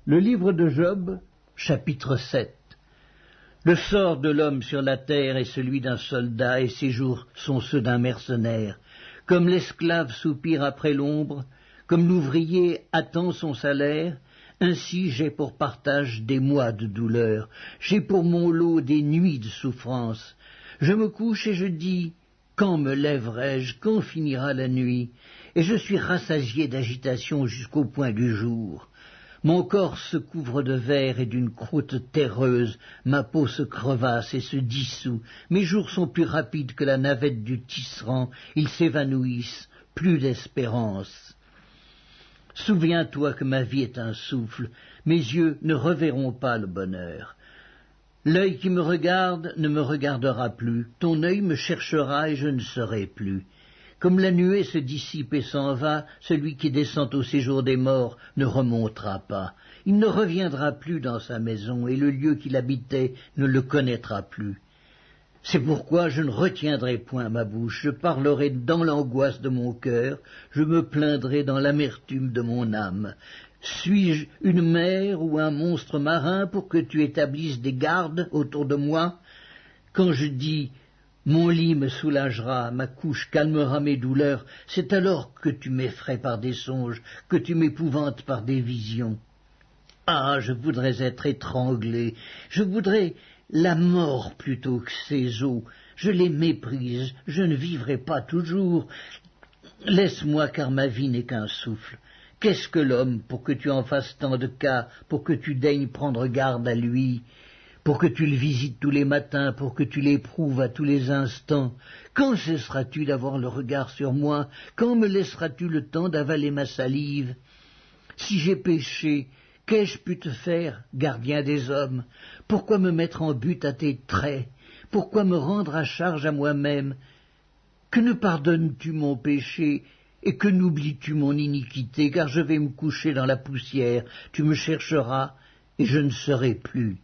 Le livre de Job, chapitre 7. Le sort de l'homme sur la terre est celui d'un soldat, et ses jours sont ceux d'un mercenaire. Comme l'esclave soupire après l'ombre, comme l'ouvrier attend son salaire, ainsi j'ai pour partage des mois de douleur, j'ai pour mon lot des nuits de souffrance. Je me couche et je dis, quand me lèverai-je, quand finira la nuit? Et je suis rassasié d'agitation jusqu'au point du jour. Mon corps se couvre de verre et d'une croûte terreuse, ma peau se crevasse et se dissout, mes jours sont plus rapides que la navette du tisserand, ils s'évanouissent, plus d'espérance. Souviens-toi que ma vie est un souffle, mes yeux ne reverront pas le bonheur. L'œil qui me regarde ne me regardera plus, ton œil me cherchera et je ne serai plus. Comme la nuée se dissipe et s'en va, celui qui descend au séjour des morts ne remontera pas. Il ne reviendra plus dans sa maison, et le lieu qu'il habitait ne le connaîtra plus. C'est pourquoi je ne retiendrai point ma bouche, je parlerai dans l'angoisse de mon cœur, je me plaindrai dans l'amertume de mon âme. Suis-je une mer ou un monstre marin pour que tu établisses des gardes autour de moi? Quand je dis « Mon lit me soulagera, ma couche calmera mes douleurs », c'est alors que tu m'effraies par des songes, que tu m'épouvantes par des visions. Ah, je voudrais être étranglé, je voudrais la mort plutôt que ces eaux. Je les méprise, je ne vivrai pas toujours. Laisse-moi, car ma vie n'est qu'un souffle. Qu'est-ce que l'homme pour que tu en fasses tant de cas, pour que tu daignes prendre garde à lui, pour que tu le visites tous les matins, pour que tu l'éprouves à tous les instants? Quand cesseras-tu d'avoir le regard sur moi? Quand me laisseras-tu le temps d'avaler ma salive? Si j'ai péché, qu'ai-je pu te faire, gardien des hommes? Pourquoi me mettre en butte à tes traits? Pourquoi me rendre à charge à moi-même? Que ne pardonnes-tu mon péché, et que n'oublies-tu mon iniquité? Car je vais me coucher dans la poussière, tu me chercheras, et je ne serai plus.